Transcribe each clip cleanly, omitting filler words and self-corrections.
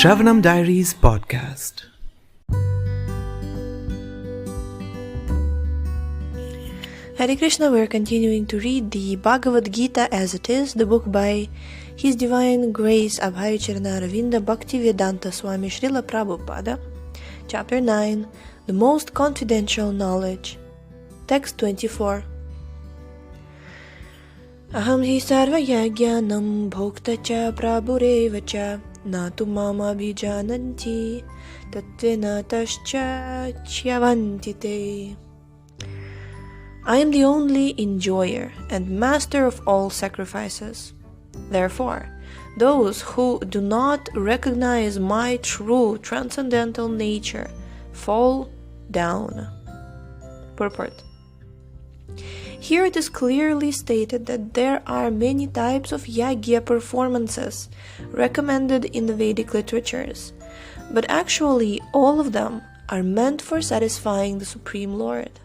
Shravanam Diaries podcast. Hare Krishna, we're continuing to read the Bhagavad Gita as it is, the book by His Divine Grace Abhay Charana Bhaktivedanta Swami Srila Prabhupada, Chapter 9, The Most Confidential Knowledge, Text 24. Aham hi sarva yagyanam bhokta cha prabhureva cha natu mama bhijananti tatvena tascha chyavanti te. I am the only enjoyer and master of all sacrifices. Therefore, those who do not recognize my true transcendental nature fall down. Purport. Here it is clearly stated that there are many types of yagya performances recommended in the Vedic literatures, but actually all of them are meant for satisfying the Supreme Lord.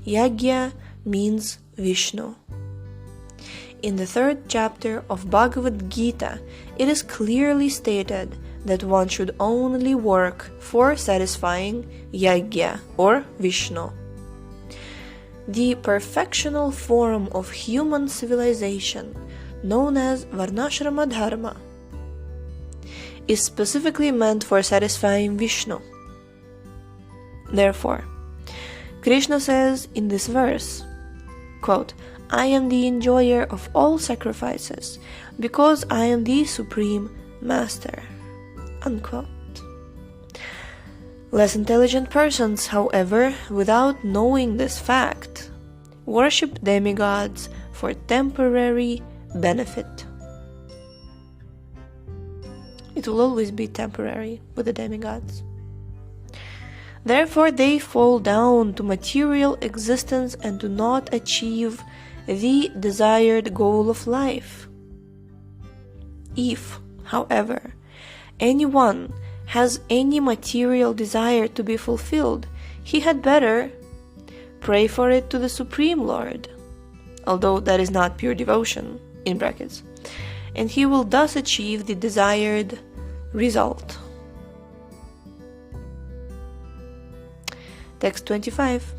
Yagya means Vishnu. In the 3rd chapter of Bhagavad Gita, it is clearly stated that one should only work for satisfying Yagya or Vishnu. The perfectional form of human civilization, known as Varnashrama Dharma, is specifically meant for satisfying Vishnu. Therefore, Krishna says in this verse, quote, I am the enjoyer of all sacrifices because I am the Supreme Master. Unquote. Less intelligent persons, however, without knowing this fact, worship demigods for temporary benefit. It will always be temporary with the demigods. Therefore, they fall down to material existence and do not achieve the desired goal of life. If, however, anyone has any material desire to be fulfilled, he had better pray for it to the Supreme Lord, although that is not pure devotion, in brackets, and he will thus achieve the desired result. Text 25.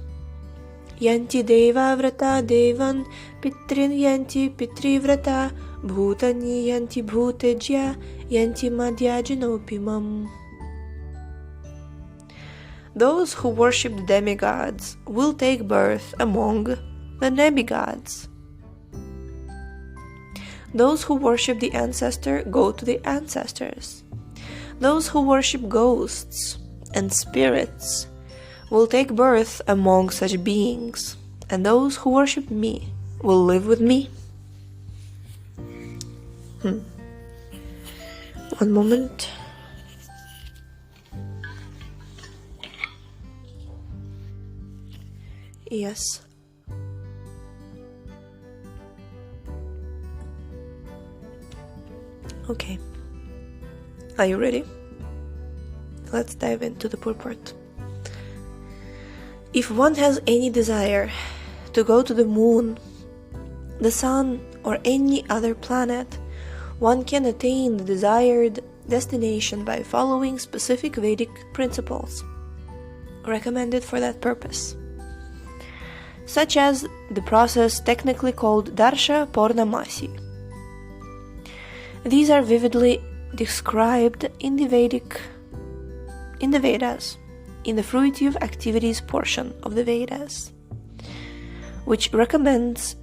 Yanti Deva vrata devan Pitrin yanti Pitri vrata Bhutani yanti Bhutejya yanti madhyajanopimam. Those who worship the demigods will take birth among the demigods. Those who worship the ancestor go to the ancestors. Those who worship ghosts and spirits will take birth among such beings, and those who worship me will live with me. One moment. Yes. Okay. Are you ready? Let's dive into the purport. If one has any desire to go to the moon, the sun, or any other planet, one can attain the desired destination by following specific Vedic principles recommended for that purpose, such as the process technically called Darsha Purnamasi. These are vividly described in the Vedas, in the fruitive activities portion of the Vedas, which recommends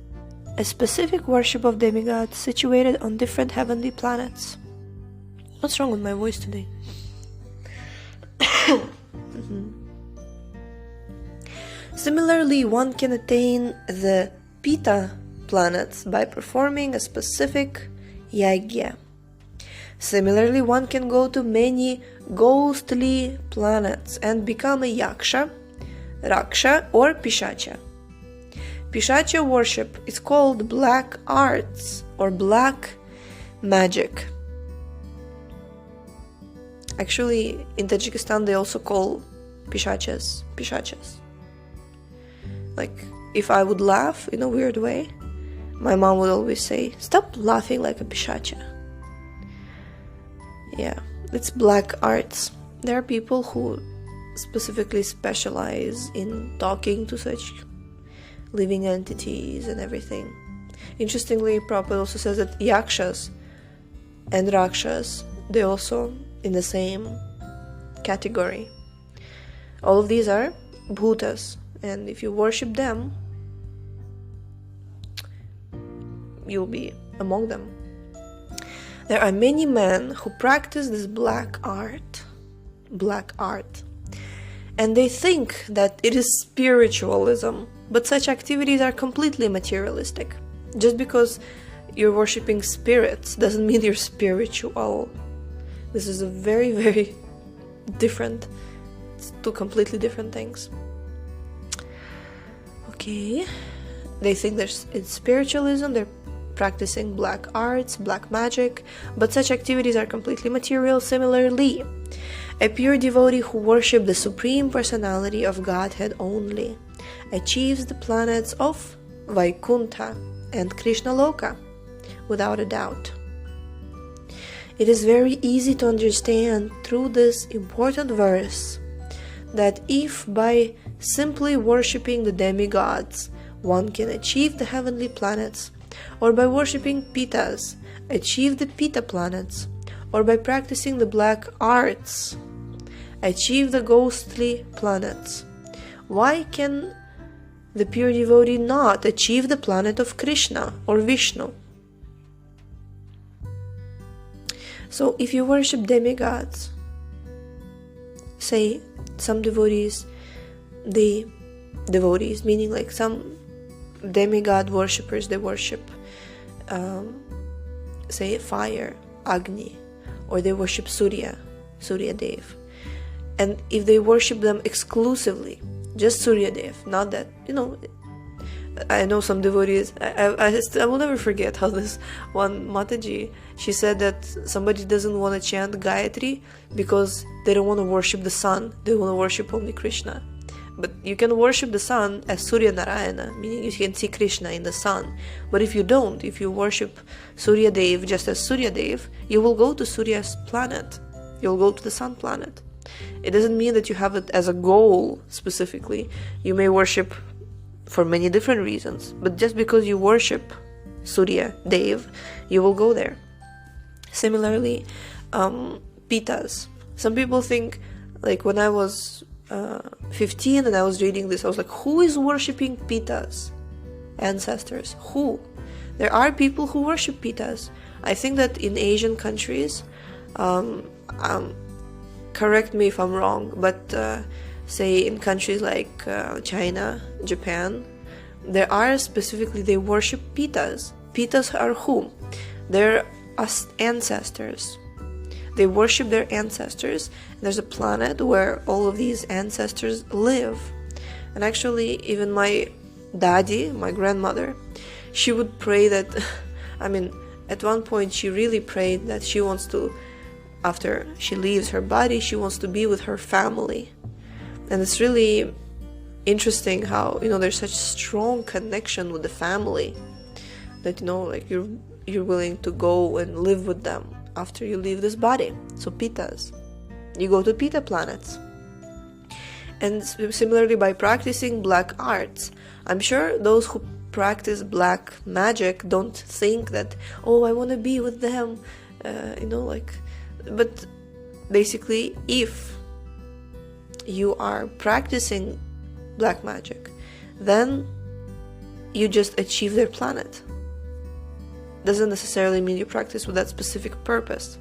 a specific worship of demigods situated on different heavenly planets. What's wrong with my voice today? Similarly, one can attain the Pita planets by performing a specific yagya. Similarly, one can go to many ghostly planets and become a yaksha, raksha, or pishacha. Pishacha worship is called black arts or black magic. Actually, in Tajikistan they also call pishachas. Like, if I would laugh in a weird way, my mom would always say, "Stop laughing like a pishacha." Yeah, It's black arts. There are people who specifically specialize in talking to such living entities and everything. Interestingly, Prabhupada also says that yakshas and rakshas, they also in the same category. All of these are bhutas, and if you worship them, you'll be among them. There are many men who practice this black art, and they think that it is spiritualism, but such activities are completely materialistic. Just because you're worshipping spirits doesn't mean you're spiritual. This is a very, very different, it's two completely different things. Okay, they think it's spiritualism, they're practicing black arts, black magic, but such activities are completely material. Similarly, a pure devotee who worships the Supreme Personality of Godhead only achieves the planets of Vaikuntha and Krishna Loka without a doubt. It is very easy to understand through this important verse that if by simply worshipping the demigods one can achieve the heavenly planets, or by worshipping Pitas achieve the Pita planets, or by practicing the black arts achieve the ghostly planets, why can the pure devotee not achieve the planet of Krishna or Vishnu? So if you worship demigods, say some devotees, meaning like some demigod worshippers, they worship say fire, Agni, or they worship Surya Dev, and if they worship them exclusively, just Surya Dev, not that, I know some devotees, I will never forget how this one Mataji, she said that somebody doesn't want to chant Gayatri because they don't want to worship the sun, they want to worship only Krishna. But you can worship the sun as Surya Narayana, meaning you can see Krishna in the sun. But if you don't, if you worship Surya Dev just as Surya Dev, you will go to Surya's planet, you'll go to the sun planet. It doesn't mean that you have it as a goal specifically. You may worship for many different reasons, but just because you worship Surya Dev, you will go there. Similarly, Pitas. Some people think, like when I was 15 and I was reading this, I was like, who is worshipping Pitas? Ancestors. Who? There are people who worship Pitas. I think that in Asian countries, correct me if I'm wrong, but say in countries like China, Japan, there are specifically, they worship Pitas. Pitas are who? They're ancestors. They worship their ancestors. There's a planet where all of these ancestors live. And actually, even my daddy, my grandmother, she would pray that, at one point she really prayed that she wants to, after she leaves her body, she wants to be with her family. And it's really interesting how, there's such strong connection with the family that, like you're willing to go and live with them after you leave this body. So Pitas, you go to Pita planets. And similarly, by practicing black arts, I'm sure those who practice black magic don't think that, oh, I want to be with them, but basically, if you are practicing black magic, then you just achieve their planet. Doesn't necessarily mean you practice with that specific purpose,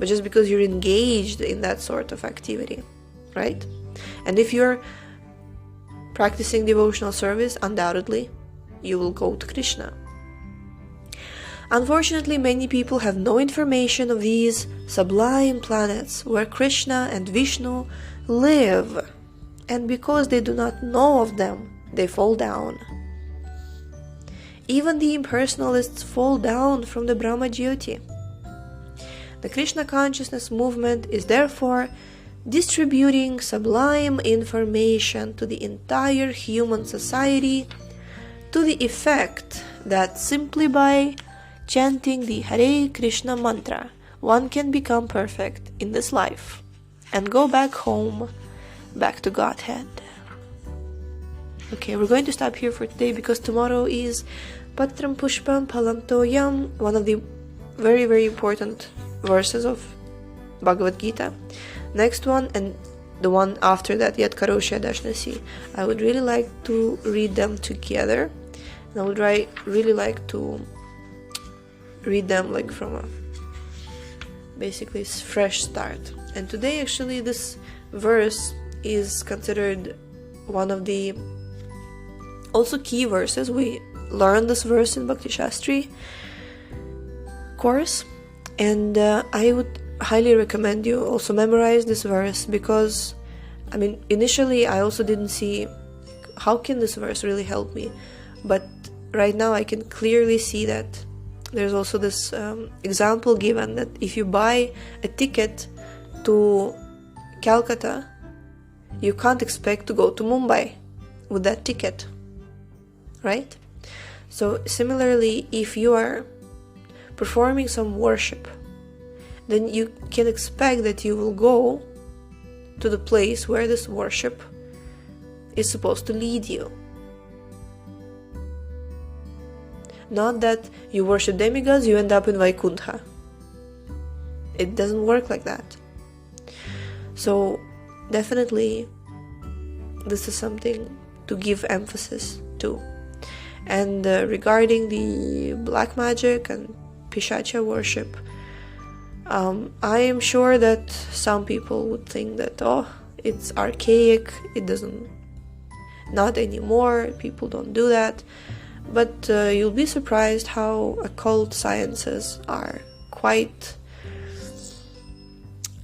but just because you're engaged in that sort of activity, right? And if you're practicing devotional service, undoubtedly you will go to Krishna. Unfortunately, many people have no information of these sublime planets where Krishna and Vishnu live, and because they do not know of them, they fall down. Even the impersonalists fall down from the Brahma Jyoti. The Krishna consciousness movement is therefore distributing sublime information to the entire human society to the effect that simply by chanting the Hare Krishna mantra one can become perfect in this life and go back home, back to Godhead. Okay, we're going to stop here for today because tomorrow is Patram Pushpam Phalam Toyam, one of the very, very important verses of Bhagavad Gita. Next one, and the one after that, Yat Karosya Dashnasi. I would really like to read them together, and I would really like to read them like from a basically fresh start. And today, actually, this verse is considered one of the also key verses. We learned this verse in Bhakti Shastri course, and I would highly recommend you also memorize this verse, because initially I also didn't see how can this verse really help me, but right now I can clearly see that there's also this example given that if you buy a ticket to Calcutta, you can't expect to go to Mumbai with that ticket, right? So similarly, if you are performing some worship, then you can expect that you will go to the place where this worship is supposed to lead you. Not that you worship demigods, you end up in Vaikuntha. It doesn't work like that. So definitely this is something to give emphasis to. And regarding the black magic and Pishacha worship, I am sure that some people would think that, it's archaic, not anymore, people don't do that. But you'll be surprised how occult sciences are quite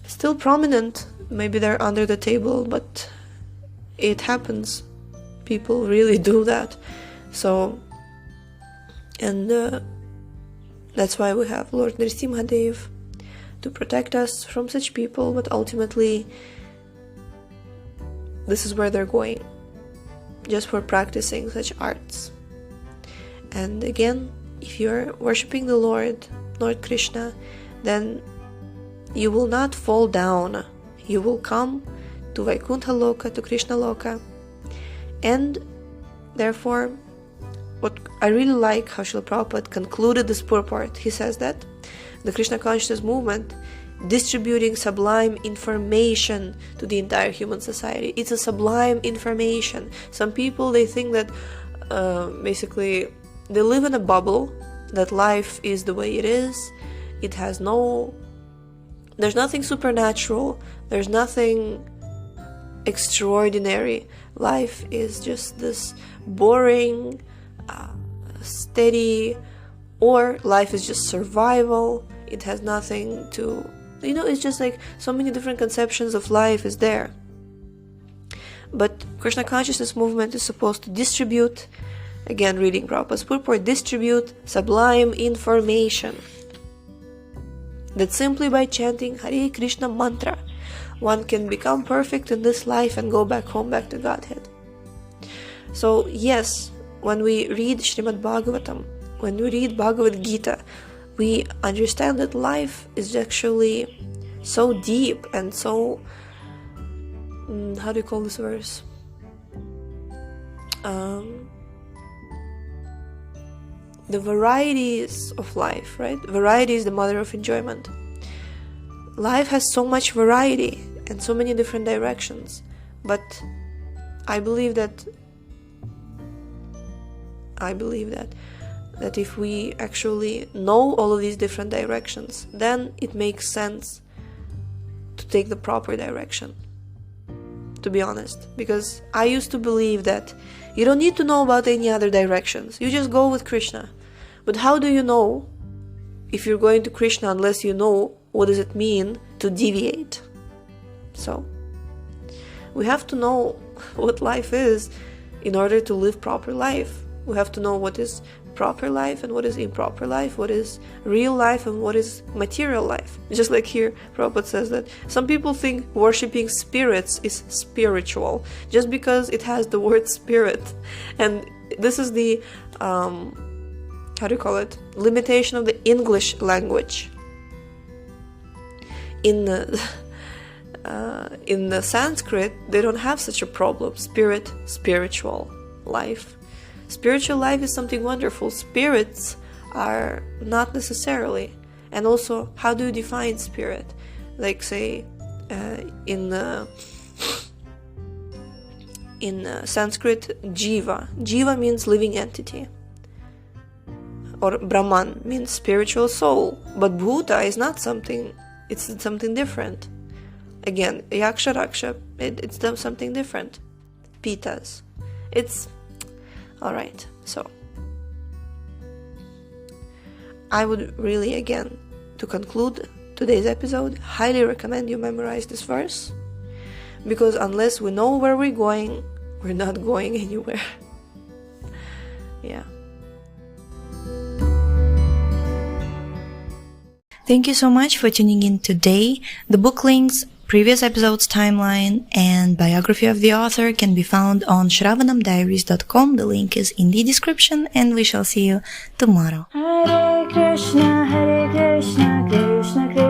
still prominent. Maybe they're under the table, but it happens. People really do that. So, and that's why we have Lord Nrsimhadev to protect us from such people, but ultimately this is where they're going, just for practicing such arts. And again, if you're worshipping the Lord Krishna, then you will not fall down. You will come to Vaikuntha Loka, to Krishna Loka. And therefore, what I really like how Srila Prabhupada concluded this purport. He says that the Krishna consciousness movement distributing sublime information to the entire human society. It's a sublime information. Some people, they think that basically they live in a bubble, that life is the way it is. There's nothing supernatural, there's nothing extraordinary. Life is just this boring, steady, or life is just survival. It has nothing to, it's just like so many different conceptions of life is there. But Krishna consciousness movement is supposed to distribute, again reading Prabhupada's purport, distribute sublime information. That simply by chanting Hare Krishna mantra, one can become perfect in this life and go back home, back to Godhead. So yes, when we read Srimad Bhagavatam, when we read Bhagavad Gita, we understand that life is actually so deep and so, how do you call this verse? The varieties of life, right? Variety is the mother of enjoyment. Life has so much variety and so many different directions, but I believe that if we actually know all of these different directions, then it makes sense to take the proper direction, to be honest. Because I used to believe that you don't need to know about any other directions, you just go with Krishna. But how do you know if you're going to Krishna unless you know what does it mean to deviate? So we have to know what life is in order to live proper life. We have to know what is proper life and what is improper life, what is real life and what is material life. Just like here, Prabhupada says that some people think worshipping spirits is spiritual, just because it has the word spirit. And this is the, limitation of the English language. in the Sanskrit, they don't have such a problem. Spiritual life. Spiritual life is something wonderful. Spirits are not necessarily. And also, how do you define spirit? Like, say, in Sanskrit, Jiva. Jiva means living entity. Or Brahman means spiritual soul. But Bhuta is not something, it's something different. Again, Yaksha Raksha, it's something different. Pitas. It's alright. So, I would really, again, to conclude today's episode, highly recommend you memorize this verse. Because unless we know where we're going, we're not going anywhere. Yeah. Thank you so much for tuning in today. The book links, previous episodes timeline, and biography of the author can be found on shravanamdiaries.com. The link is in the description, and we shall see you tomorrow. Hare Krishna, Krishna Krishna.